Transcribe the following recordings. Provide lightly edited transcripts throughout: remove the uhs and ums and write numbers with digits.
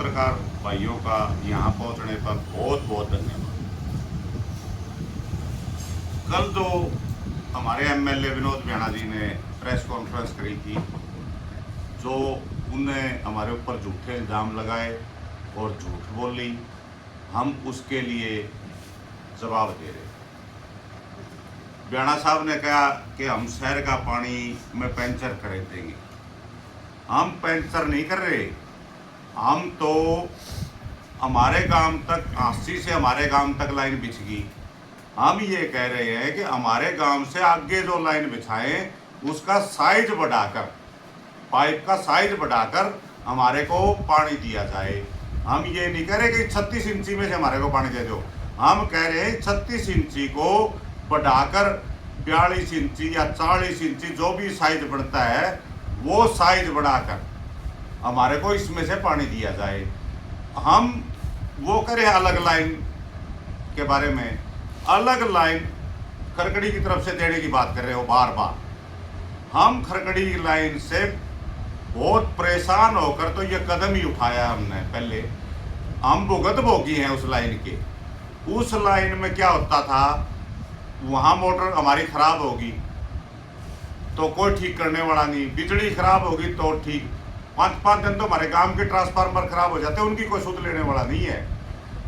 पत्रकार भाइयों का यहाँ पहुँचने पर बहुत बहुत धन्यवाद। कल जो हमारे एमएलए विनोद भैणा जी ने प्रेस कॉन्फ्रेंस करी थी, जो उन्हें हमारे ऊपर झूठे इल्ज़ाम लगाए और झूठ बोली, हम उसके लिए जवाब दे रहे। भैणा साहब ने कहा कि हम शहर का पानी में पंचर कर देंगे। हम पंचर नहीं कर रहे, हम तो हमारे गांव तक, आसी से हमारे गांव तक लाइन बिछ गई। हम ये कह रहे हैं कि हमारे गांव से आगे जो लाइन बिछाएं उसका साइज बढ़ाकर, पाइप का साइज बढ़ाकर हमारे को पानी दिया जाए। हम ये नहीं कह रहे कि 36 इंची में से हमारे को पानी दे दो, हम कह रहे हैं 36 इंची को बढ़ाकर 42 इंची या 40 इंची जो भी साइज बढ़ता है वो साइज बढ़ाकर हमारे को इसमें से पानी दिया जाए। हम वो करें अलग लाइन के बारे में, अलग लाइन खरकड़ी की तरफ से देने की बात कर रहे हो बार बार। हम खरकड़ी की लाइन से बहुत परेशान होकर तो ये कदम ही उठाया हमने। पहले हम भुगत भोगी हैं उस लाइन के। उस लाइन में क्या होता था, वहाँ मोटर हमारी खराब होगी तो कोई ठीक करने वाला नहीं, बिजली खराब होगी तो ठीक, 5-5 दिन तो हमारे गांव के ट्रांसफार्मर खराब हो जाते, उनकी कोई सुध लेने वाला नहीं है।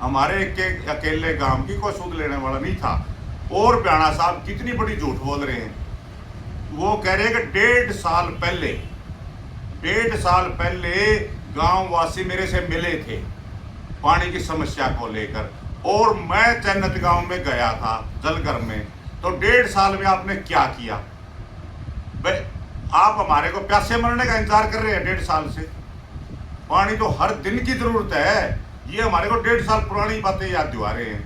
हमारे के अकेले गांव की कोई सुध लेने वाला नहीं था। और भैणा साहब कितनी बड़ी झूठ बोल रहे हैं। वो कह रहे हैं कि 1.5 साल पहले गांव वासी मेरे से मिले थे पानी की समस्या को लेकर, और मैं चन्नत गांव में गया था जलगर में। तो 1.5 साल में आपने क्या किया? आप हमारे को प्यासे मरने का इंतजार कर रहे हैं 1.5 साल से। पानी तो हर दिन की जरूरत है। ये हमारे को 1.5 साल पुरानी बातें याद दिला रहे हैं।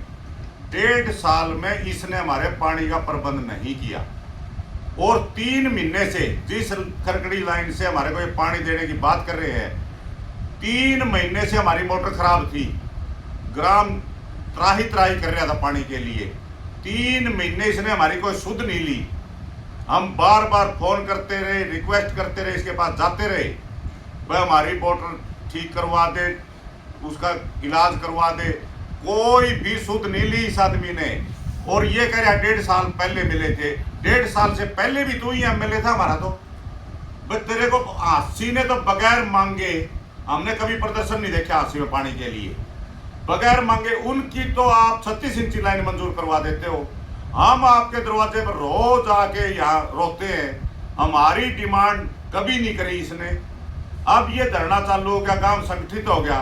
1.5 साल में इसने हमारे पानी का प्रबंध नहीं किया। और 3 महीने से जिस खरकड़ी लाइन से हमारे को ये पानी देने की बात कर रहे हैं, 3 महीने से हमारी मोटर खराब थी। ग्राम त्राही त्राही कर रहा था पानी के लिए। 3 महीने इसने हमारी कोई सुध नहीं ली। हम बार बार फोन करते रहे, रिक्वेस्ट करते रहे, इसके पास जाते रहे, वह हमारी मोटर ठीक करवा दे, उसका इलाज करवा दे। कोई भी सुध नहीं ली इस आदमी ने। और ये कह रहा 1.5 साल पहले मिले थे। 1.5 साल से पहले भी तू ही एमएलए था हमारा। तो भाई तेरे को आसी ने तो बगैर मांगे, हमने कभी प्रदर्शन नहीं देखा आसी में पानी के लिए, बगैर मांगे उनकी तो आप 36 इंची लाइन मंजूर करवा देते हो। हम आपके दरवाजे पर रोज आके यहाँ रोते हैं। हमारी डिमांड कभी नहीं करी इसने। अब ये धरना चालू हो गया, गांव संगठित हो गया,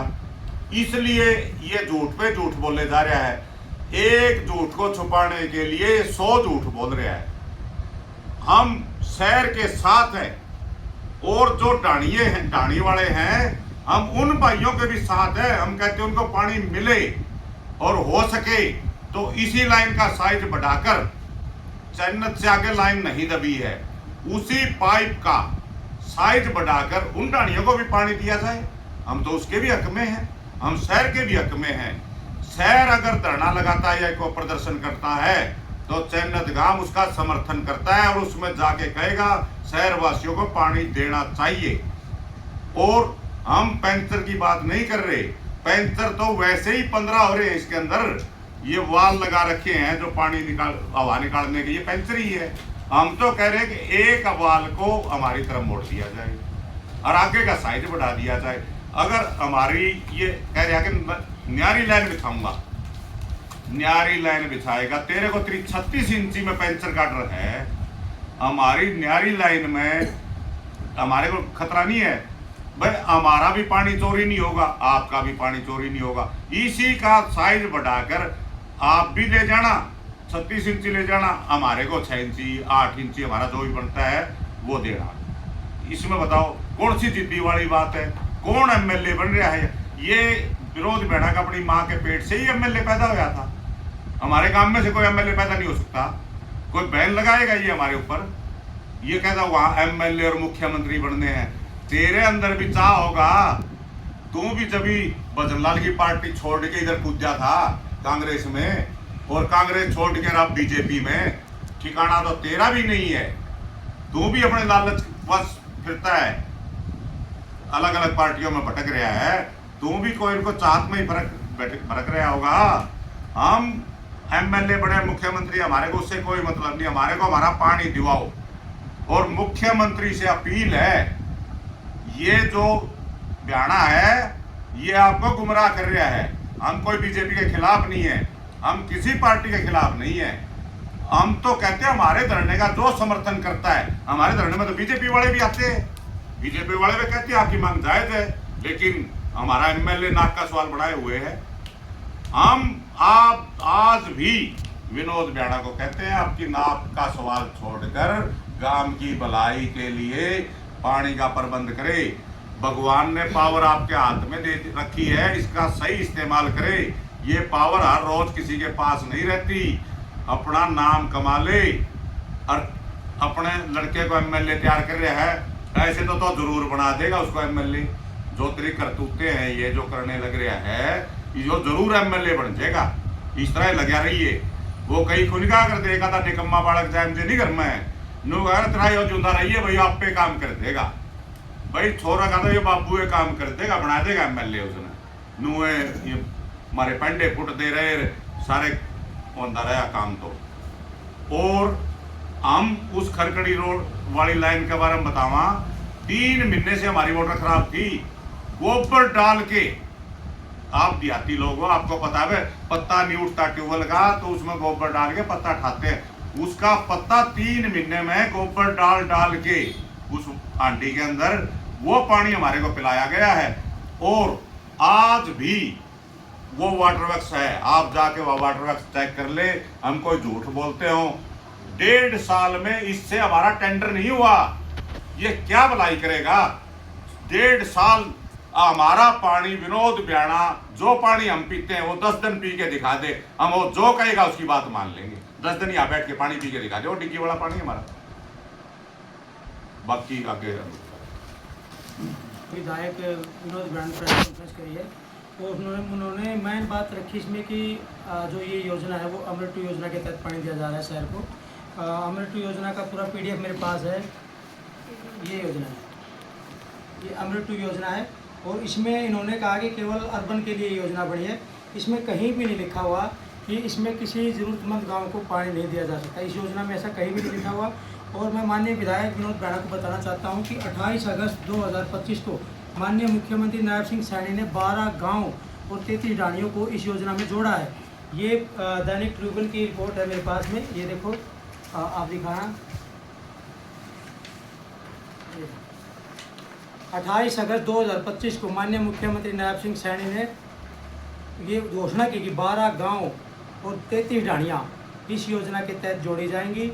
इसलिए ये झूठ पे झूठ बोले जा रहा है। एक झूठ को छुपाने के लिए 100 झूठ बोल रहा है। हम शहर के साथ हैं, और जो डाणिये हैं, डाणी वाले हैं, हम उन भाइयों के भी साथ हैं। हम कहते हैं उनको पानी मिले, और हो सके तो इसी लाइन का साइज बढ़ाकर, चन्नत से आगे लाइन नहीं दबी है, उसी पाइप का साइज बढ़ाकर उन डाणियों को भी पानी दिया जाए। हम तो उसके भी हक में हैं, हम शहर के भी हक में हैं। शहर अगर धरना लगाता है या कोई प्रदर्शन करता है तो चन्नत गांव उसका समर्थन करता है, और उसमें जाके कहेगा शहर वासियों को पानी देना चाहिए। और हम पैंचर की बात नहीं कर रहे। पैंचर तो वैसे ही 15 हो रहे हैं। इसके अंदर ये वाल लगा रखे हैं जो पानी हवा निकालने के, ये पैंचर ही है। हम तो कह रहे हैं कि एक वाल को हमारी तरफ मोड़ दिया जाए और आगे का साइज बढ़ा दिया जाए। अगर हमारी ये कह रहा है कि न्यारी लाइन बिछाऊंगा, न्यारी लाइन बिछाएगा, तेरे को 36 इंची में पैंचर का डर है। हमारी न्यारी लाइन में हमारे को खतरा नहीं है भाई। हमारा भी पानी चोरी नहीं होगा, आपका भी पानी चोरी नहीं होगा। इसी का साइज बढ़ाकर आप भी ले जाना, 36 इंची ले जाना, हमारे को 6 इंची 8 इंची हमारा जो भी बनता है वो देना। इसमें बताओ कौन सी जिद्दी वाली बात है? कौन एमएलए बन रहा है? ये विनोद भैणा का अपनी माँ के पेट से ही एमएलए पैदा हुआ था। हमारे गांव में से कोई एमएलए पैदा नहीं हो सकता। कोई बैन लगाएगा ये हमारे ऊपर? ये कहता वहां एमएलए और मुख्यमंत्री बनने हैं। तेरे अंदर भी चाह होगा, तू भी जब भजनलाल की पार्टी छोड़ के इधर कूदा था कांग्रेस में, और कांग्रेस छोड़ के अब बीजेपी में, ठिकाना तो तेरा भी नहीं है। तू भी अपने लालच बस फिरता है, अलग अलग पार्टियों में भटक रहा है। तू भी कोई को चाहत में ही फर्क रहा होगा। हम एमएलए बड़े मुख्यमंत्री, हमारे को उससे कोई मतलब नहीं, हमारे को हमारा पानी दिवाओ। और मुख्यमंत्री से अपील है, ये जो बयाना है ये आपको गुमराह कर रहा है। हम कोई बीजेपी के खिलाफ नहीं है, हम किसी पार्टी के खिलाफ नहीं है। हम तो कहते हैं हमारे धरने का जो समर्थन करता है, हमारे धरने में तो बीजेपी वाले भी आते हैं, बीजेपी वाले भी कहते हैं आपकी मांग जायज है, लेकिन हमारा एमएलए नाक का सवाल बढ़ाए हुए है। आप आज भी विनोद ब्याड़ा को कहते हैं आपकी नाक का सवाल छोड़कर गांव की भलाई के लिए पानी का प्रबंध करे। भगवान ने पावर आपके हाथ में दे रखी है, इसका सही इस्तेमाल करे। ये पावर हर रोज किसी के पास नहीं रहती। अपना नाम कमा ले और अपने लड़के को एमएलए तैयार कर रहा है, ऐसे तो जरूर बना देगा उसको एमएलए। जो तेरी करतूते हैं ये जो करने लग रहा है, ये जो जरूर एमएलए बन जाएगा। इस तरह लगा रही है। वो कहीं खुद का कर देगा था निकम्मा बालक जाए मुझे नहीं घर में नु तेरा यो जुंदा रही है भाई, आप पे काम कर देगा भाई। छोरा का तो ये बाबू ये काम कर देगा, बना देगा एमएलए उसने। नु ये हमारे पंडे फुट दे रहे सारे होता रहा काम तो। और हम उस खरकड़ी रोड वाली लाइन के बारे में बतावा, 3 महीने से हमारी मोटर खराब थी। गोबर डाल के, आप देहाती लोग हो, आपको पता है पत्ता नहीं उठता ट्यूबवेल का, तो उसमें गोबर डाल के पत्ता उठाते हैं। उसका पत्ता 3 महीने में गोबर डाल के उस आंटी के अंदर वो पानी हमारे को पिलाया गया है। और आज भी वो वाटर वर्क्स है, आप जाके वो वाटर वर्क्स चेक कर ले। हम कोई झूठ बोलते हो? 1.5 साल में इससे हमारा टेंडर नहीं हुआ। ये क्या भलाई करेगा? 1.5 साल हमारा पानी विनोद ब्याड़ा जो पानी हम पीते हैं वो 10 दिन पी के दिखा दे, हम वो जो कहेगा उसकी बात मान लेंगे। 10 दिन यहाँ बैठ के पानी पी के दिखा दे, वो डिग्गी वाला पानी हमारा। बाकी आगे विधायक विनोद ब्याड़ा प्रेस कॉन्फ्रेंस करी है, तो उन्होंने मेन बात रखी इसमें कि जो ये योजना है वो अमृत 2 योजना के तहत पानी दिया जा रहा है शहर को। अमृत 2 योजना का पूरा PDF मेरे पास है। ये योजना है, ये अमृत 2 योजना है। और इसमें इन्होंने कहा कि केवल अर्बन के लिए योजना बनी है। इसमें कहीं भी नहीं लिखा हुआ कि इसमें किसी ज़रूरतमंद गांव को पानी नहीं दिया जा सकता। इस योजना में ऐसा कहीं भी नहीं लिखा हुआ। और मैं माननीय विधायक विनोद ब्याड़ा को बताना चाहता हूं कि 28 अगस्त 2025 को माननीय मुख्यमंत्री नायब सिंह सैनी ने 12 गाँव और 33 ढाणियों को इस योजना में जोड़ा है। ये दैनिक ट्रिब्यून की रिपोर्ट है मेरे पास में, ये देखो आप दिखाना। 28 अगस्त 2025 को माननीय मुख्यमंत्री नायब सिंह सैनी ने ये घोषणा की कि 12 गांव और 33 ढाणियाँ इस योजना के तहत जोड़ी जाएंगी।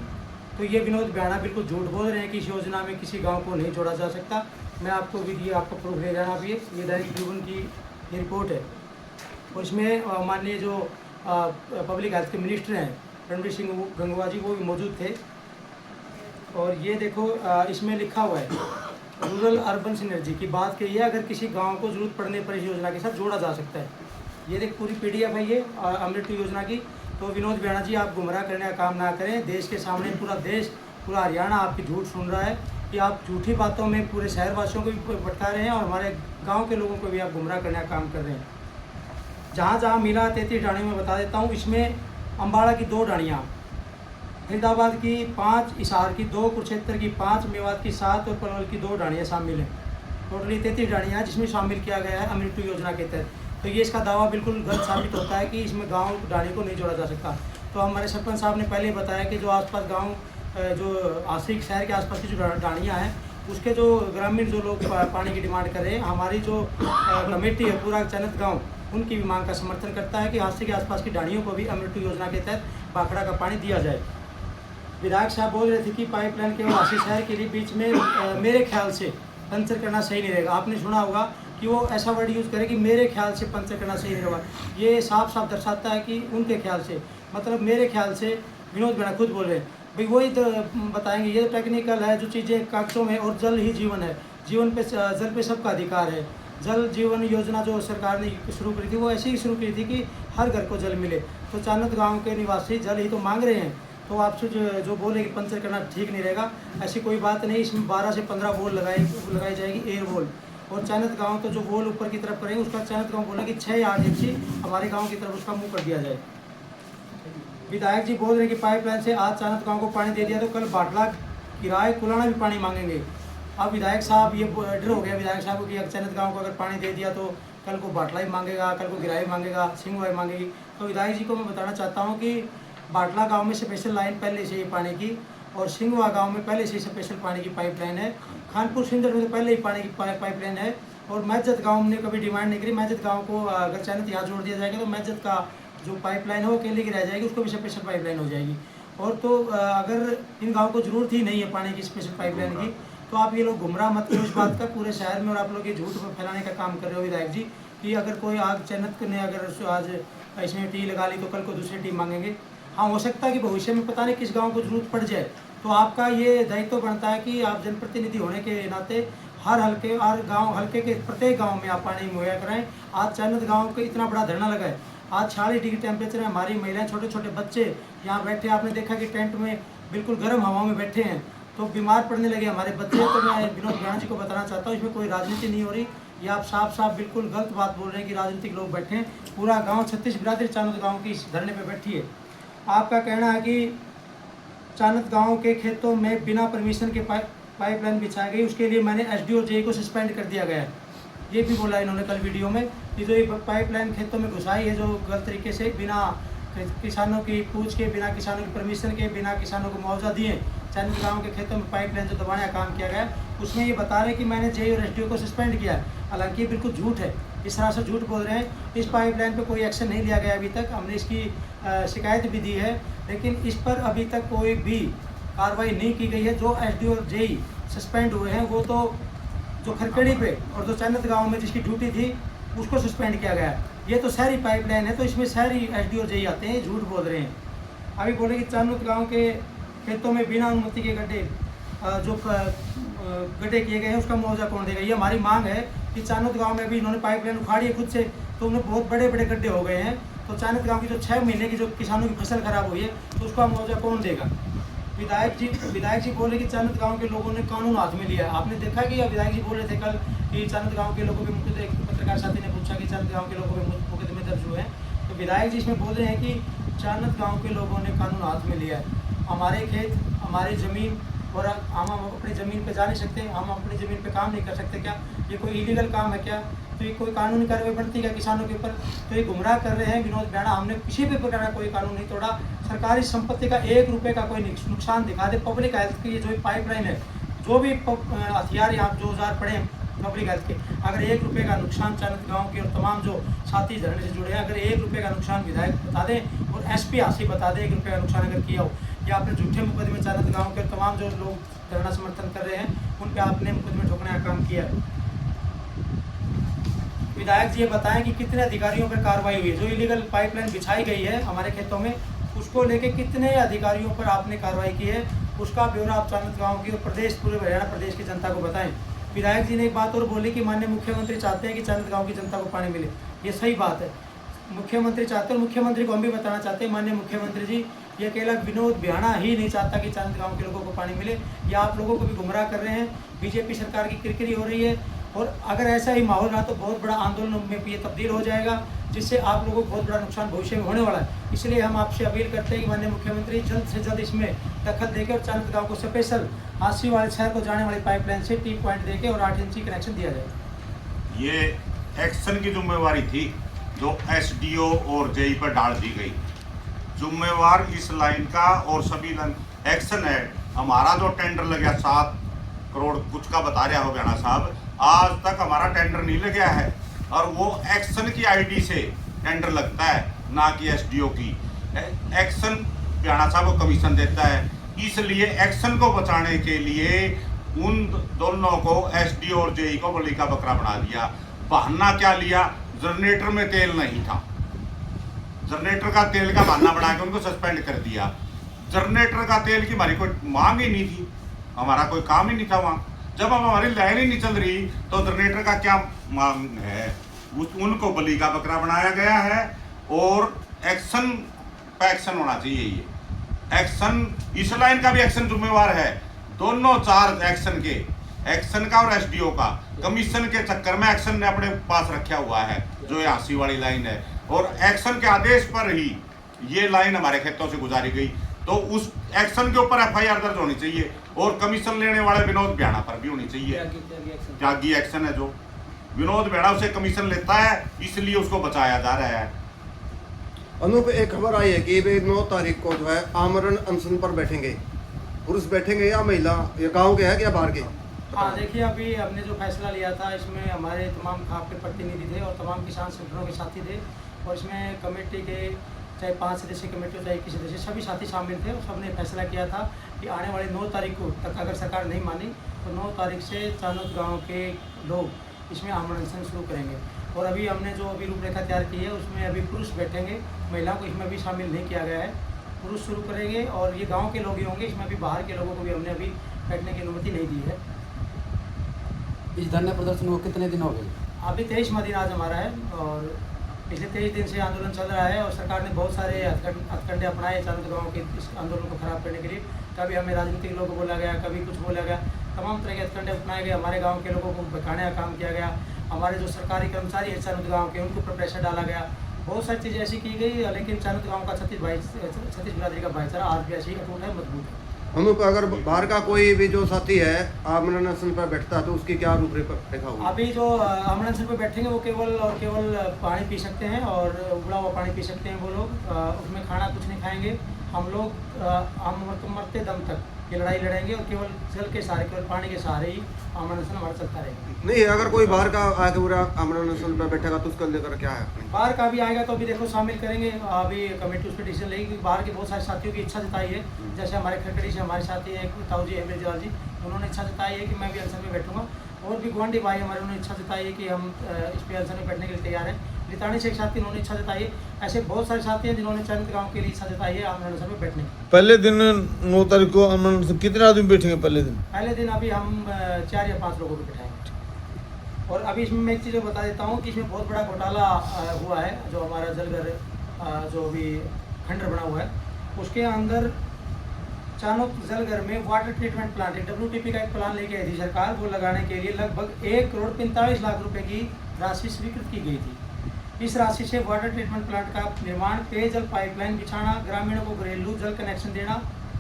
तो ये विनोद ब्याड़ा बिल्कुल झूठ बोल रहे हैं कि इस योजना में किसी गांव को नहीं जोड़ा जा सकता। मैं आपको भी दिए, आपको प्रूफ ले जाना भी है। ये दैनिक ट्रिब्यून की रिपोर्ट है। और इसमें माननीय जो पब्लिक हेल्थ के मिनिस्टर हैं रणवीर सिंह गंगवा जी, वो भी मौजूद थे। और ये देखो इसमें लिखा हुआ है रूरल अर्बन सिनर्जी की बात कही है, अगर किसी गांव को जरूरत पड़ने पर इस योजना के साथ जोड़ा जा सकता है। ये देख पूरी PDF है ये अमृत 2 योजना की। तो विनोद ब्याड़ा जी, आप गुमराह करने का काम ना करें। देश के सामने पूरा देश, पूरा हरियाणा आपकी झूठ सुन रहा है कि आप झूठी बातों में पूरे शहरवासियों को भी भटका रहे हैं और हमारे गाँव के लोगों को भी आप गुमराह करने का काम कर रहे हैं। जहाँ जहाँ मिला 33 ढाणियों में बता देता हूँ। इसमें अम्बाड़ा की 2 ढाणियाँ, फरीदाबाद की 5, हिसार की 2, कुरुक्षेत्र की 5, मेवात की 7 और पलवल की 2 ढाणियाँ शामिल हैं। टोटली 33 ढाणियाँ जिसमें शामिल किया गया है अमृत 2 योजना के तहत। तो ये इसका दावा बिल्कुल गलत साबित होता है कि इसमें गांव ढाणी को नहीं जोड़ा जा सकता। तो हमारे सरपंच साहब ने पहले बताया कि जो आसपास गांव, जो आश्रित शहर के आसपास की जो ढाणियाँ हैं, उसके जो ग्रामीण जो लोग पानी की डिमांड कर रहे हैं, हमारी जो कमेटी है पूरा चनत गाँव उनकी भी मांग का समर्थन करता है कि हादसे के आसपास की ढाणियों को भी अमृत 2 योजना के तहत भाखड़ा का पानी दिया जाए। विधायक साहब बोल रहे थे कि पाइपलाइन केवल हादसे शहर के लिए बीच में मेरे ख्याल से पंचर करना सही नहीं रहेगा। आपने सुना होगा कि वो ऐसा वर्ड यूज़ करे कि मेरे ख्याल से पंचर करना सही नहीं रहेगा। ये साफ साफ दर्शाता है कि उनके ख्याल से, मतलब मेरे ख्याल से विनोद ब्याड़ा खुद बोल रहे हैं भाई, वही तो बताएंगे। ये टेक्निकल है जो चीज़ें कागजों में, और जल ही जीवन है, जीवन पे जल पे सबका अधिकार है। जल जीवन योजना जो सरकार ने शुरू करी थी वो ऐसे ही शुरू की थी कि हर घर को जल मिले। तो चानत गांव के निवासी जल ही तो मांग रहे हैं। तो आपसे जो बोले कि पंचर करना ठीक नहीं रहेगा, ऐसी कोई बात नहीं। इसमें 12 से 15 बोल लगाई जाएगी, एयर बोल। और चयनित गाँव तो जो वोल ऊपर की तरफ करेंगे उसका चयनित गाँव बोला कि 6 यार्ड इंची हमारे गाँव की तरफ उसका मुँह कर दिया जाए। विधायक जी बोल रहे हैं कि पाइपलाइन से आज चयनित गाँव को पानी दे दिया तो कल बाटला किराए कुलाना भी पानी मांगेंगे। अब विधायक साहब ये डर हो गया विधायक साहब को कि चयनित गाँव को अगर पानी दे दिया तो कल को बाटला ही मांगेगा, कल को गिराई मांगेगा, सिंगवाई मांगेगी। तो विधायक जी को मैं बताना चाहता हूँ कि बाटला गांव में स्पेशल लाइन पहले से ही पानी की और सिंगवा गांव में पहले से ही स्पेशल पानी की पाइपलाइन है। खानपुर सिंदर में तो पहले ही पानी की पाइपलाइन है। और मैजत गांव ने कभी डिमांड नहीं करी। मैजत गांव को अगर चयनित यहाँ जोड़ दिया जाएगा तो मैजत का जो पाइपलाइन है वो अकेले की रह जाएगी, उसको भी स्पेशल पाइपलाइन हो जाएगी। और तो अगर इन गाँव को जरूरत ही नहीं है पानी की स्पेशल पाइपलाइन की, तो आप ये लोग गुमराह मत करो इस बात का पूरे शहर में। और आप लोग ये झूठ फैलाने का काम कर रहे हो विधायक जी कि अगर कोई आग चयनित ने अगर आज इसमें टी लगा ली तो कल को दूसरी टी मांगेंगे। हाँ, हो सकता है कि भविष्य में पता नहीं किस गांव को जरूरत पड़ जाए, तो आपका ये दायित्व बनता है कि आप जनप्रतिनिधि होने के नाते हर हल्के के प्रत्येक गांव में आप पानी मुहैया कराएं। आज चयनित गांव के इतना बड़ा धरना लगा है, आज 40 डिग्री टेम्परेचर है, हमारी महिलाएं छोटे छोटे बच्चे यहाँ बैठे, आपने देखा कि टेंट में बिल्कुल गर्म हवाओं में बैठे हैं, तो बीमार पड़ने लगे हमारे बच्चे। तो मैं विनोद भ्याणा जी को बताना चाहता हूँ इसमें कोई राजनीति नहीं हो रही, ये आप साफ साफ बिल्कुल गलत बात बोल रहे हैं कि राजनीतिक लोग बैठे हैं। पूरा गांव 36 बिरादरी चानत गांव की इस धरने पे बैठी है। आपका कहना है कि चानत गांव के खेतों में बिना परमिशन के पाइपलाइन बिछाई गई, उसके लिए मैंने एसडीओ जेई को सस्पेंड कर दिया गया है। ये भी बोला इन्होंने कल वीडियो में कि जो ये पाइपलाइन खेतों में घुसाई है जो गलत तरीके से बिना किसानों की पूछ के, बिना किसानों की परमिशन के, बिना किसानों को मुआवजा दिए चयनित गाँव के खेतों में पाइपलाइन जो दबाने का काम किया गया, उसमें ये बता रहे हैं कि मैंने जेई और एसडीओ को सस्पेंड किया है। हालांकि ये बिल्कुल झूठ है, इस तरह से झूठ बोल रहे हैं। इस पाइपलाइन पे कोई एक्शन नहीं लिया गया अभी तक, हमने इसकी शिकायत भी दी है, लेकिन इस पर अभी तक कोई भी कार्रवाई नहीं की गई है। जो एसडीओ और जेई सस्पेंड हुए हैं वो तो जो खरकड़ी पे और जो चयनित गाँव में जिसकी ड्यूटी थी उसको सस्पेंड किया गया है। ये तो शहरी पाइपलाइन है, तो इसमें शहरी एसडीओ और जेई आते हैं, झूठ बोल रहे हैं। अभी बोले कि चयनित गाँव के खेतों में बिना अनुमति के गड्ढे किए गए हैं उसका मुआवजा कौन देगा। ये हमारी मांग है कि चानोद गांव में भी इन्होंने पाइपलाइन उखाड़ी है खुद से, तो उन्हें बहुत बड़े बड़े गड्ढे हो गए हैं। तो चानोद गांव की जो 6 महीने की जो किसानों की फसल खराब हुई है तो उसका मुआवजा कौन देगा। विधायक जी बोले कि चानोद गांव के लोगों ने कानून हाथ में लिया। आपने देखा कि विधायक जी बोल रहे थे कल कि चानोद गाँव के लोगों के एक पत्रकार साथी ने पूछा कि चानोद गाँव के लोगों के मुकदमे दर्ज हुए हैं, तो विधायक जी इसमें बोल रहे हैं कि चानोद गाँव के लोगों ने कानून हाथ में लिया है। हमारे खेत, हमारी ज़मीन, और हम अपनी ज़मीन पे जा नहीं सकते, हम अपनी ज़मीन पे काम नहीं कर सकते क्या? ये कोई इलीगल काम है क्या? तो ये कोई कानूनी कार्रवाई बनती है क्या किसानों के ऊपर? तो ये गुमराह कर रहे हैं विनोद भ्याणा। हमने किसी भी प्रकार का कोई कानून नहीं तोड़ा। सरकारी संपत्ति का 1 रुपये का कोई नुकसान दिखा दे पब्लिक हेल्थ की, ये जो पाइपलाइन है, जो भी हथियार यहाँ जो औजार पड़े हैं पब्लिक हेल्थ के, अगर 1 रुपये का नुकसान चानत गाँव के और तमाम जो साथी धरने से जुड़े हैं, अगर 1 रुपये का नुकसान विधायक बता दें और एसपी हासिल बता दें 1 रुपये का नुकसान अगर किया हो, या आपने झूठे मुकदमे चानत गाँव के तमाम जो लोग धरना समर्थन कर रहे हैं उन पे आपने मुकदमे ठोकने का काम किया है। विधायक जी ये बताएं कि कितने अधिकारियों पर कार्रवाई हुई है। जो इलीगल पाइपलाइन बिछाई गई है हमारे खेतों में, उसको लेके कितने अधिकारियों पर आपने कार्रवाई की है, उसका ब्यौरा आप चानत गाँव की और पूरे हरियाणा प्रदेश की जनता को बताएं। विधायक जी ने एक बात और बोली कि माननीय मुख्यमंत्री चाहते हैं कि चानत गाँव की जनता को पानी मिले। ये सही बात है, मुख्यमंत्री चाहते हैं और मुख्यमंत्री को हम भी बताना चाहते हैं, माननीय मुख्यमंत्री जी, ये अकेला विनोद भ्याणा ही नहीं चाहता कि चानत गाँव के लोगों को पानी मिले, या आप लोगों को भी गुमराह कर रहे हैं। बीजेपी सरकार की किरकिरी हो रही है, और अगर ऐसा ही माहौल रहा तो बहुत बड़ा आंदोलन में ये तब्दील हो जाएगा, जिससे आप लोगों को बहुत बड़ा नुकसान भविष्य में होने वाला है। इसलिए हम आपसे अपील करते हैं कि माननीय मुख्यमंत्री जल्द से जल्द इसमें दखल देकर चानत गाँव को स्पेशल हांसी वाले शहर को जाने वाली पाइपलाइन से टी पॉइंट देकर और 8 इंची कनेक्शन दिया जाए। ये एक्शन की जिम्मेवारी थी जो एसडीओ और जेई पर डाल दी गई। जिम्मेवार इस लाइन का और सभी एक्शन है। हमारा जो टेंडर लग गया 7 करोड़ कुछ का बता रहा हो भ्याणा साहब, आज तक हमारा टेंडर नहीं लग गया है, और वो एक्शन की आईडी से टेंडर लगता है, ना कि एसडीओ की। एक्शन भ्याणा साहब को कमीशन देता है, इसलिए एक्शन को बचाने के लिए उन दोनों को एसडीओ और जेई को बलि का बकरा बना दिया। बहाना क्या लिया? जनरेटर में तेल नहीं था, जनरेटर का तेल का बहाना बना के उनको सस्पेंड कर दिया। जनरेटर का तेल की हमारी कोई मांग ही नहीं थी, हमारा कोई काम ही नहीं था वहाँ। जब अब हमारी लाइन ही नहीं चल रही तो जनरेटर का क्या मांग है? उनको बलि का बकरा बनाया गया है, और एक्शन पे एक्शन होना चाहिए। ये एक्शन, इस लाइन का भी एक्शन जिम्मेवार है, दोनों 4 एक्शन के, एक्शन का और एसडीओ का कमीशन के चक्कर में एक्शन ने अपने पास रखा हुआ है जो ये हांसी वाली लाइन है, और एक्शन के आदेश पर ही ये लाइन हमारे खेतों से गुजारी गई। तो उस एक्शन के ऊपर एफआईआर दर्ज होनी चाहिए और कमीशन लेने वाले विनोद भ्याणा पर भी होनी चाहिए। त्यागी एक्शन है जो विनोद भ्याणा उसे कमीशन लेता है, इसलिए उसको बचाया जा रहा है। अनूप, एक खबर आई है कि वे 9 तारीख को जो है आमरण अनशन पर बैठेंगे। पुरुष बैठेंगे या महिला, ये गांव के है क्या बाहर के? हाँ, देखिए अभी हमने जो फैसला लिया था इसमें हमारे तमाम खाप के प्रतिनिधि थे और तमाम किसान संगठनों के साथी थे, और इसमें कमेटी के चाहे 5 सदस्यीय कमेटी हो चाहे 21 सदस्य, सभी साथी शामिल थे और सबने फैसला किया था कि आने वाले 9 तारीख को तक अगर सरकार नहीं मानी तो 9 तारीख से चानोद गाँव के लोग इसमें आमरण अनशन शुरू करेंगे। और अभी हमने जो अभी रूपरेखा तैयार की है उसमें अभी पुरुष बैठेंगे, महिलाओं को इसमें भी शामिल नहीं किया गया है। पुरुष शुरू करेंगे और ये गांव के लोग ही होंगे, इसमें अभी बाहर के लोगों को भी हमने अभी बैठने की अनुमति नहीं दी है। इस धरना प्रदर्शन को कितने दिन हो गए? अभी 23वां दिन आज हमारा है और पिछले 23 दिन से आंदोलन चल रहा है और सरकार ने बहुत सारे हथकंडे अपनाए चानोद गाँव के इस आंदोलन को खराब करने के लिए। कभी हमें राजनीतिक लोगों को बोला गया, कभी कुछ बोला गया, तमाम तरह के हथकंडे अपनाए गए। हमारे गाँव के लोगों को भड़काने का काम किया गया, हमारे जो सरकारी कर्मचारी हैं चानोद गाँव के उनके ऊपर प्रेशर डाला गया, बहुत सारी चीज़ें ऐसी की गई। लेकिन चानोद गाँव का छत्तीस बिरादरी का भाईचारा आज भी ऐसे ही अटूट है, मजबूत है। अनूप, अगर बाहर का कोई भी जो साथी है आमरण अनशन पर बैठता है तो उसकी क्या रूपरेखा होगी? अभी जो आमरण अनशन पर बैठेंगे वो केवल और केवल पानी पी सकते हैं और उबला हुआ पानी पी सकते हैं वो लोग, उसमें खाना कुछ नहीं खाएंगे। हम लोग मरते दम तक ये लड़ाई लड़ेंगे और केवल जल के सहारे, केवल पानी के सहारे ही आमरण अनशन हमारा चलता रहेगा। नहीं, अगर कोई बाहर का आके पूरा आमरण अनशन पर बैठेगा तो उसको लेकर क्या है? बाहर का भी आएगा तो अभी देखो शामिल करेंगे, अभी कमेटी उस पर डिसीजन लेगी क्योंकि बाहर के बहुत सारे साथियों की इच्छा जताई है। जैसे हमारे खड़खड़ी से हमारे साथी हैं ताऊ जी अहमद जी, उन्होंने इच्छा जताई है कि मैं भी अनशन में बैठूंगा, और भी गुआंढी भाई हमारे उन्होंने इच्छा जताई है कि हम इस पर अनशन में बैठने के लिए तैयार हैं। रिताणी से एक साथी उन्होंने इच्छा जताई है। ऐसे बहुत सारे साथी हैं जिन्होंने चानोद गाँव के लिए इच्छा जताई है आमरण अनशन में बैठने की। पहले दिन 9 तारीख को आमरण अनशन कितने आदमी बैठेंगे पहले दिन? पहले दिन अभी हम 4 या 5 लोगों को बिठाएंगे। और अभी इसमें मैं एक चीज़ बता देता हूँ कि इसमें बहुत बड़ा घोटाला हुआ है। जो हमारा जलघर जो अभी खंडर बना हुआ है उसके अंदर चानोद जलघर में वाटर ट्रीटमेंट प्लांट, एक WTP का एक प्लान लेके आई थी सरकार, वो लगाने के लिए लगभग 1,45,00,000 रुपए की राशि स्वीकृत की गई थी। इस राशि से वाटर ट्रीटमेंट प्लांट का निर्माण, पेयजल पाइपलाइन बिछाना, ग्रामीणों को घरेलू जल कनेक्शन देना,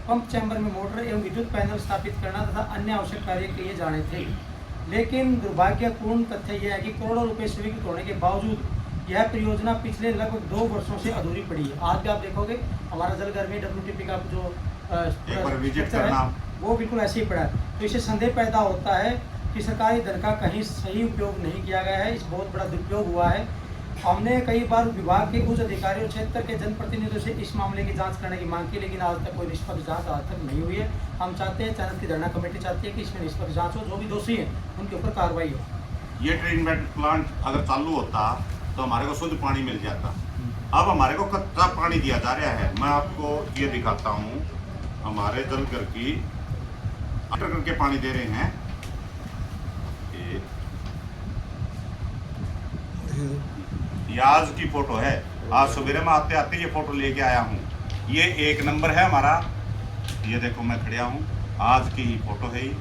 पंप चैम्बर में मोटर एवं विद्युत पैनल स्थापित करना तथा अन्य आवश्यक कार्य किए जाने थे। लेकिन दुर्भाग्यपूर्ण तथ्य यह है कि करोड़ों रुपए स्वीकृत होने के बावजूद यह परियोजना पिछले लगभग 2 वर्षों से अधूरी पड़ी है। आज भी आप देखोगे हमारा जलघर में WTP का जो एक बार विजिट करना, वो बिल्कुल ऐसे ही पड़ा है। तो इससे संदेह पैदा होता है कि सरकारी धन का कहीं सही उपयोग नहीं किया गया है, इस बहुत बड़ा दुरुपयोग हुआ है। हमने कई बार विभाग के उच्च अधिकारियों, क्षेत्र के जनप्रतिनिधियों से इस मामले की जांच करने की मांग की, लेकिन आज तक कोई निष्पक्ष जांच आज तक नहीं हुई है। हम चाहते हैं, चानोद की धरना कमेटी चाहती है कि इसमें निष्पक्ष जांच हो, जो भी दोषी हैं उनके ऊपर कार्रवाई हो। ये ट्रीटमेंट प्लांट अगर चालू होता तो हमारे को शुद्ध पानी मिल जाता। अब हमारे को कच्चा पानी दिया जा रहा है। मैं आपको ये दिखाता हूँ, हमारे जलघर की फिल्टर करके पानी दे रहे हैं। ये आज की फोटो है, आज सवेरे में आते आते ये फोटो लेके आया हूँ। ये 1 नंबर है हमारा, ये देखो मैं खड़ा हूँ, आज की ही फोटो है ये।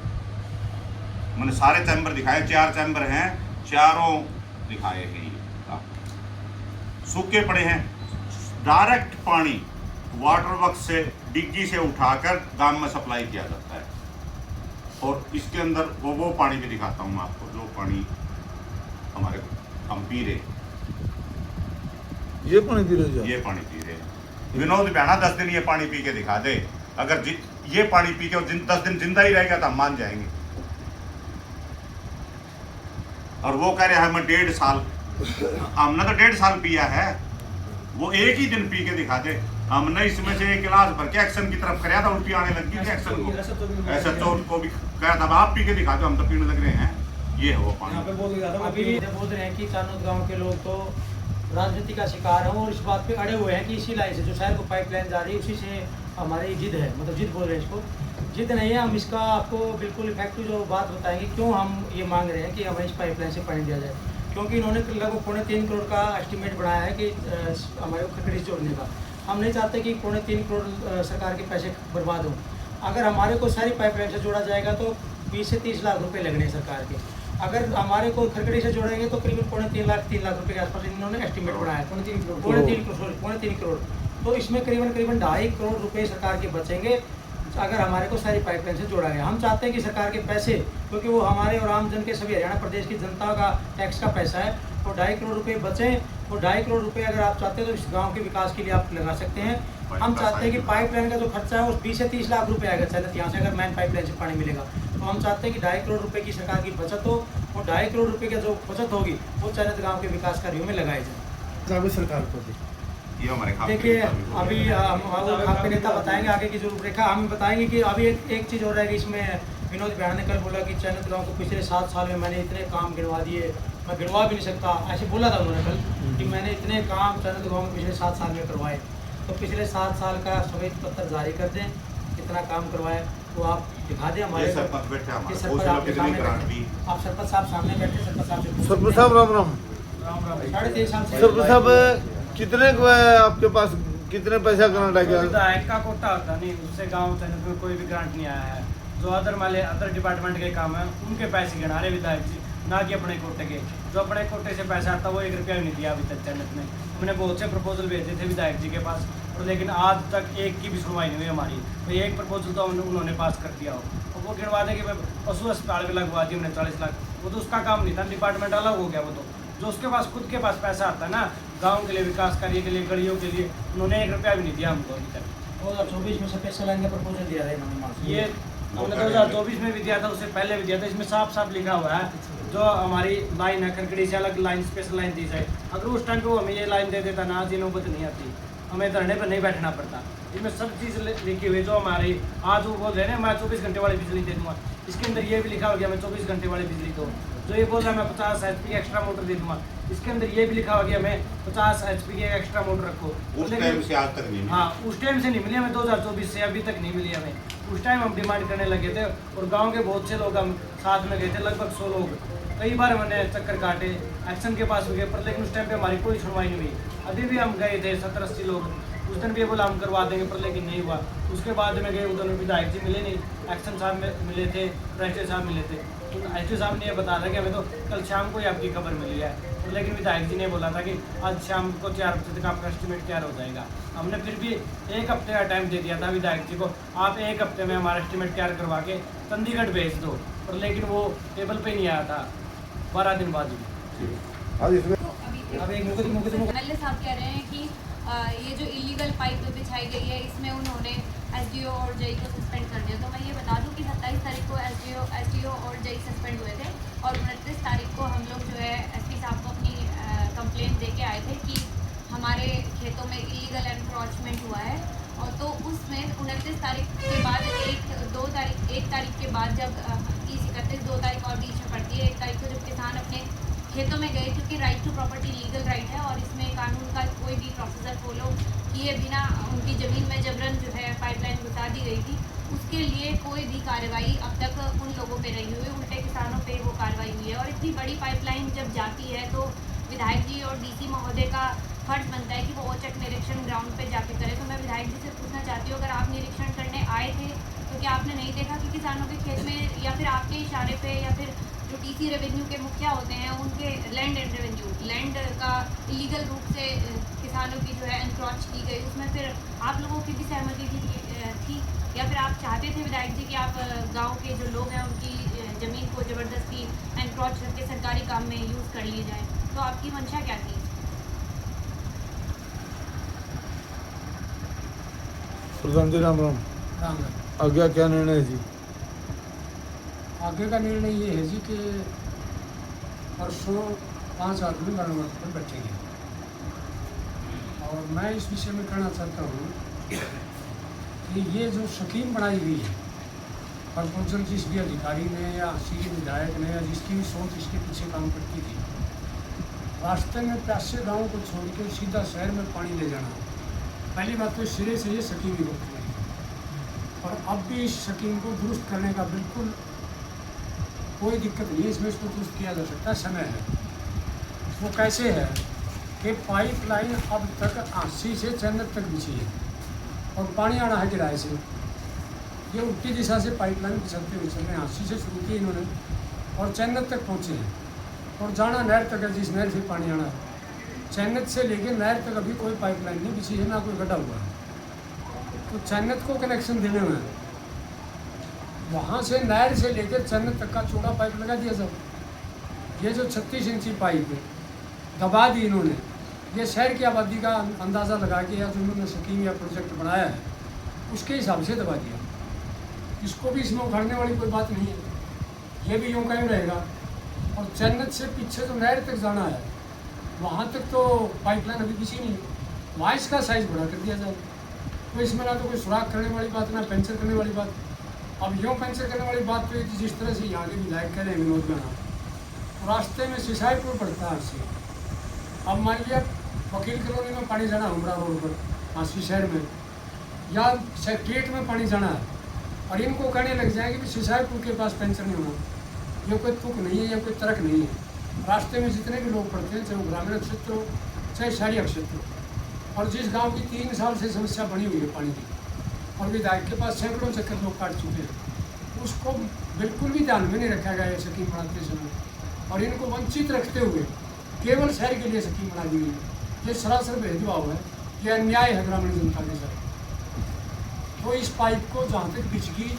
मैंने सारे चैम्बर दिखाए, 4 चैम्बर हैं, चारों दिखाए हैं। ये सूखे पड़े हैं, डायरेक्ट पानी वाटर वर्क्स से डिग्गी से उठाकर गांव में सप्लाई किया जाता है। और इसके अंदर वो पानी भी दिखाता हूँ आपको, जो पानी हमारे हम पी रहे, ये पानी पी रहे? ये पानी पी रहे। विनोद भ्याणा 10 दिन ये पानी पी के दिखा दे, अगर ये पानी पी के 10 दिन जिंदा ही रहेगा तो हम मान जाएंगे। और वो कह रहे हैं हमें 1.5 साल, हमने तो 1.5 साल पिया है, वो एक ही दिन पी के दिखा दे। हमने इसमें से 1 गिलास भर के एक्शन की तरफ कराया था, उल्टी आने लगी थी एक्शन को, ऐसा तो उनको भी कहा था आप पी के दिखा दो, हम तो पीने लग रहे हैं। ये है वो पानी। अभी बोल रहे हैं कि चानोद गाँव के लोग तो राजनीति का शिकार हैं और इस बात पे अड़े हुए हैं कि इसी लाइन से जो शहर को पाइपलाइन जा रही है उसी से हमारी जिद है, मतलब जिद बोल रहे हैं इसको, जिद नहीं है। हम इसका आपको बिल्कुल इफेक्टिव जो बात बताएंगे क्यों हम ये मांग रहे हैं कि हमें इस पाइपलाइन से पानी दिया जाए। क्योंकि इन्होंने लगभग 3.25 करोड़ का एस्टिमेट बनाया है कि हमारे खड़खड़ी से जोड़ने का। हम नहीं चाहते कि 3.25 करोड़ सरकार के पैसे बर्बाद हों। अगर हमारे को सारी पाइपलाइन से जोड़ा जाएगा तो 20 से 30 लाख रुपए लगने हैं सरकार के। अगर हमारे को खरकड़ी से जोड़ेंगे तो करीबन 3 लाख रुपए के आसपास इन्होंने एस्टिमेट बनाया है। 3.5 करोड़। तो इसमें करीबन 2.5 करोड़ रुपए सरकार के बचेंगे अगर हमारे को सारी पाइपलाइन से जोड़ा गया। हम चाहते हैं कि सरकार के पैसे, क्योंकि वो हमारे और आम जन के सभी हरियाणा प्रदेश की जनता का टैक्स का पैसा है, वो 2.5 करोड़ रुपए बचें। वो 2.5 करोड़ रुपए अगर आप चाहते हैं तो इस गांव के विकास के लिए आप लगा सकते हैं। हम चाहते हैं कि पाइपलाइन का जो खर्चा है वो 20 से 30 लाख रुपए आएगा चैनत यहाँ से, अगर मैन पाइपलाइन से पानी मिलेगा। तो हम चाहते हैं कि 2.5 करोड़ रुपए की सरकार की बचत हो, और 2.5 करोड़ रुपए की जो बचत होगी वो चैनत गाँव के विकास कार्यों में लगाई जाए। सरकार को ये हमारे खाते में देखिए भी अभी आपके नेता बताएंगे आगे की जो रूपरेखा। हम बताएंगे कि अभी एक चीज़ और रहेगी इसमें। विनोद बिहार ने कल बोला कि चैनत गाँव को पिछले 7 साल में मैंने इतने काम गिनवा दिए, मैं गिनवा भी नहीं सकता, ऐसे बोला था उन्होंने कल कि मैंने इतने काम चैनत गाँव में पिछले 7 साल में करवाए। तो पिछले 7 साल का श्वेत पत्र जारी कर दें, कितना काम करवाए तो आप दिखा दें हमारे। ये सरपंच बैठे हमारे, ये वो सरपंच लोग आपके कितनी सामने ग्रांट दी। बैठे, आप सरपंच साहब सामने बैठे, सरपंच साहब सरपंच साहब राम राम। 3.5 साल से सरपंच साहब कितने आपके पास कितने पैसा ग्रांट आ गया? विधायक का कोटा होता नहीं, उससे गांव चैनल में कोई भी ग्रांट नहीं आया है। जो अदर डिपार्टमेंट के काम है उनके पैसे गिना रहे विधायक जी, ना कि अपने कोटे के। जो अपने कोटे से पैसा आता वो 1 रुपया भी नहीं दिया अभी तक चैनल में। हमने बहुत से प्रपोजल भेजे थे विधायक जी के पास, और लेकिन आज तक एक की भी सुनवाई नहीं हुई हमारी। तो एक प्रपोजल तो उन्होंने पास कर दिया हो, और वो गिनवा दें कि पशु अस्पताल में लगवा दी हमने 40 लाख। वो तो उसका काम नहीं था, डिपार्टमेंट अलग हो गया। वो तो जो उसके पास खुद के पास पैसा आता है ना गांव के लिए, विकास कार्य के लिए, गलियों के लिए, उन्होंने 1 रुपया भी नहीं दिया हमको अभी तक। 2024 में से पैसा लाइन का प्रपोजल दिया है इन्होंने। ये हमने 2024 में भी दिया था, उससे पहले भी दिया था। इसमें साफ साफ लिखा हुआ है जो हमारी लाइन है खरकड़ी से अलग लाइन, स्पेशल लाइन दी जाए। अगर उस टाइम पे वो हमें ये लाइन दे देता ना, आज ये नौबत नहीं आती, हमें धरने पर नहीं बैठना पड़ता। इसमें सब चीज़ लिखी हुई जो हमारी आज वो बोल रहे हैं मैं 24 घंटे वाली बिजली दे दूँगा, इसके अंदर ये भी लिखा हो गया मैं 24 घंटे वाली बिजली दो। जो ये बोल रहा है मैं 50 HP की एक्स्ट्रा मोटर दे दूँगा, इसके अंदर ये भी लिखा हो गया मैं 50 HP की एक्स्ट्रा मोटर रखो। उस टाइम से आज तक नहीं मिली। हाँ, उस टाइम से नहीं मिली हमें, 2024 से अभी तक नहीं मिली हमें। उस टाइम हम डिमांड करने लगे थे, और गांव के बहुत से लोग हम साथ में गए थे, लगभग 100 लोग। कई बार हमने चक्कर काटे, एक्शन के पास भी गए, पर लेकिन उस टाइम पे हमारी कोई सुनवाई नहीं हुई। अभी भी हम गए थे 70-80 लोग, उस दिन भी ये बोला हम करवा देंगे, पर लेकिन नहीं हुआ। उसके बाद में गए, उधर विधायक जी मिले नहीं, एक्शन साहब मिले थे, रजिस्ट्री साहब मिले थे। रजिस्ट्री साहब ने ये बता था कि हमें तो कल शाम को ही आपकी खबर मिली है, और लेकिन विधायक जी ने बोला था कि आज शाम को 4 बजे तक आपका एस्टिमेट तैयार हो जाएगा। हमने फिर भी 1 हफ्ते का टाइम दे दिया था विधायक जी को, आप 1 हफ्ते में हमारा एस्टिमेट तैयार करवा के चंडीगढ़ भेज दो, पर लेकिन वो टेबल पे नहीं आया था 12 दिन बाद भी। आज इसमें अब एक मुकदमा एमएलए साहब कह रहे हैं कि ये जो इलीगल पाइप बिछाई गई है इसमें उन्होंने एसडीओ और जेई को सस्पेंड कर दिया। तो मैं ये बता दूं कि 27 तारीख को एसडीओ और जेई सस्पेंड हुए थे, और 29 तारीख को हम लोग जो है एसपी साहब को अपनी कंप्लेंट दे के आए थे कि हमारे खेतों में इलीगल एनक्रोचमेंट हुआ है। और तो उसमें 29 तारीख के बाद 1 तारीख के बाद जब 31 2 तारीख और बीच में पड़ती है, 1 तारीख को जब किसान अपने खेतों में गए, क्योंकि right to property legal right है और इसमें कानून का कोई भी प्रोसीजर फॉलो किए बिना उनकी ज़मीन में जबरन जो है पाइपलाइन घुसा दी गई थी, उसके लिए कोई भी कार्रवाई अब तक उन लोगों पे नहीं हुई, उल्टे किसानों पे वो कार्रवाई हुई है। और इतनी बड़ी पाइपलाइन जब जाती है तो विधायक जी और डीसी महोदय का फर्ज बनता है कि वो औचक निरीक्षण ग्राउंड पे जाके करे। तो मैं विधायक जी से पूछना चाहती हूँ, अगर आप निरीक्षण करने आए थे तो क्या आपने नहीं देखा कि किसानों के खेत में, या फिर आपके इशारे पे, या फिर जो टीसी रेवेन्यू के मुखिया होते हैं उनके लैंड एंड रेवेन्यू लैंड का इलीगल रूप से किसानों की जो है एनक्रोच की गई, उसमें फिर आप लोगों की भी सहमति थी, या फिर आप चाहते थे विधायक जी कि आप गांव के जो लोग हैं उनकी ज़मीन को ज़बरदस्ती एनक्रोच करके सरकारी काम में यूज़ कर लिए जाए? तो आपकी मंशा क्या थी? प्रधान जी राम राम। राम राम। आज्ञा क्या निर्णय है जी? आगे का निर्णय ये है जी कि परसों 5 आदमी गणमत पर बैठेंगे, और मैं इस विषय में कहना चाहता हूँ कि ये जो स्कीम बनाई गई है, प्रपोजल जिस भी अधिकारी ने या सीधे विधायक ने या जिसकी भी सोच इसके पीछे काम करती थी, रास्ते में प्यासे गाँव को छोड़ के सीधा शहर में पानी ले जाना, पहली बात तो सिरे से ये स्कीम ही रोक रही है। और अब भी इस स्कीम को दुरुस्त करने का बिल्कुल कोई दिक्कत नहीं है, इसमें इसको दुरुस्त किया जा सकता है, समय है। वो कैसे है कि पाइपलाइन अब तक 80 से चंदत तक बिछी है, और पानी आना है किराए से, ये उल्टी दिशा से पाइपलाइन फिसलते हुए चल रहे हैं। हांसी से शुरू की इन्होंने और चैनत तक पहुँचे हैं और जाना नहर तक है, जिस नहर से पानी आना है। चैनत से लेकर नहर तक अभी कोई पाइपलाइन नहीं बिछी है, ना कोई गड्ढा हुआ है। तो चैनत को कनेक्शन देने में वहाँ से नहर से लेकर चैनत तक का चौड़ा पाइप लगा दिया जाए। ये जो 36 इंची पाइप है दबा दी इन्होंने, ये शहर की आबादी का अंदाज़ा लगा के या जो उन्होंने स्कीम या प्रोजेक्ट बनाया है उसके हिसाब से दबा दिया। इसको भी इसमें उखाड़ने वाली कोई बात नहीं है, ये भी यूँ का यूँ रहेगा। और चैनत से पीछे जो नहर तक जाना है वहाँ तक तो पाइपलाइन अभी किसी नहीं, वहाँ इसका साइज़ बड़ा कर दिया जाए। तो इसमें ना तो कोई सुराख करने वाली बात, ना पंचर करने वाली बात। अब यूँ पंचर करने वाली बात तो जिस तरह से यहाँ के विधायक कह रहे हैं विनोद गाना, तो रास्ते में सिसाईपुर पड़ता है से। अब मान लिया वकील कॉलोनी में पानी जाना उमरा रोड पर हांसी शहर में, या सेक्रेट में पानी जाना है, और इनको कहने लग जाएंगे कि सिसाईपुर के पास पेंशन नहीं होना। ये कोई तुक नहीं है, या कोई तर्क नहीं है। रास्ते में जितने भी लोग पड़ते हैं, चाहे वो ग्रामीण क्षेत्र हो चाहे शहरी क्षेत्र हो, और जिस गांव की 3 साल से समस्या बनी हुई है पानी की, और विधायक के पास सैकड़ों चक्कर लोग काट चुके हैं, उसको बिल्कुल भी ध्यान में नहीं रखा गया है स्कीम बनाते समय। और इनको वंचित रखते हुए केवल शहर के लिए स्कीम बना दी गई है। ये सरासर भेदभाव है, ये अन्याय है ग्रामीण जनता के साथ। तो इस पाइप को जहाँ तक बिछगी,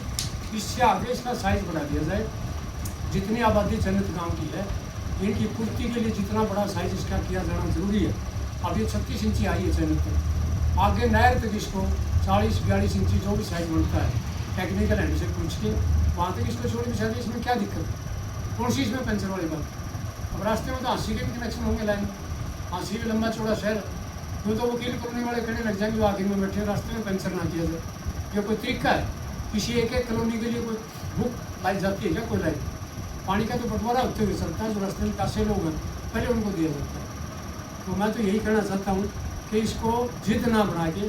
इससे आगे इसका साइज बढ़ा दिया जाए। जितनी आबादी चैनत गांव की है, इनकी पूर्ति के लिए जितना बड़ा साइज इसका किया जाना जरूरी है। अब ये 36 इंची आई है चैनत तक, आगे नहर तक इसको 40-42 इंची जो भी साइज बनता है टेक्निकल हैंड से पूछ के वहाँ तक इसको छोड़ बिछा दी। इसमें क्या दिक्कत है? कौन सी इसमें पेंशन वाली बात? अब रास्ते में तो हांसी के भी कनेक्शन होंगे लाइन, हांसी भी लंबा चौड़ा शहर, क्यों तो वकील कॉलोनी वाले कहने लग जाएंगे वो आखिर में बैठे रास्ते में पेंशन ना किया जाए। ये कोई तरीका है? किसी एक कॉलोनी के लिए कोई बुक लाई जाती है क्या? कोई लाइन पानी का तो बंटवारा होते हुए चलता है, जो रास्ते में कासे लोग हैं पहले उनको दिया जाता है। तो मैं तो यही कहना चाहता हूँ कि इसको जिद ना बना के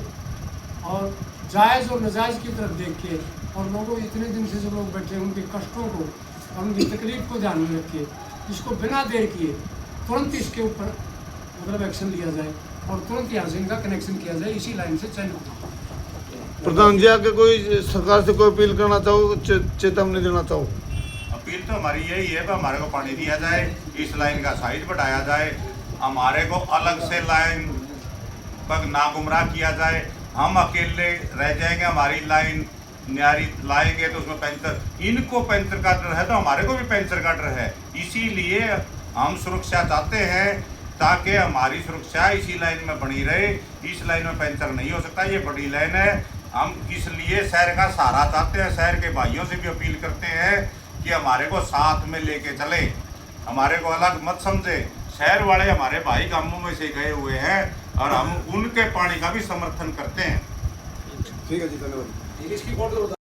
और जायज़ और नाजायज़ की तरफ देख के, और लोगों इतने दिन से जो लोग बैठे हैं उनके कष्टों को और उनकी तकलीफ को ध्यान में रख के इसको बिना देर किए तुरंत इसके ऊपर मतलब एक्शन लिया जाए और तुरंत यहाँ से इनका कनेक्शन किया जाए इसी लाइन से चैनल। प्रधान जी आके कोई सरकार से कोई अपील करना चाहो, चेतावनी देना चाहो? अपील तो हमारी यही है कि हमारे को पानी दिया जाए, इस लाइन का साइज बढ़ाया जाए, हमारे को अलग से लाइन पर ना गुमराह किया जाए। हम अकेले रह जाएंगे, हमारी लाइन न्यारी लाएंगे तो उसमें पेंचर, इनको पेंचर का डर है तो हमारे को भी पेंचर का डर है। इसीलिए हम सुरक्षा चाहते हैं ताकि हमारी सुरक्षा इसी लाइन में बनी रहे। इस लाइन में पेंचर नहीं हो सकता, ये बड़ी लाइन है। हम इसलिए शहर का सहारा चाहते हैं, शहर के भाइयों से भी अपील करते हैं कि हमारे को साथ में लेके चले, हमारे को अलग मत समझे। शहर वाले हमारे भाई गांवों में से गए हुए हैं और हम उनके पानी का भी समर्थन करते हैं। ठीक है जी, धन्यवाद। इसकी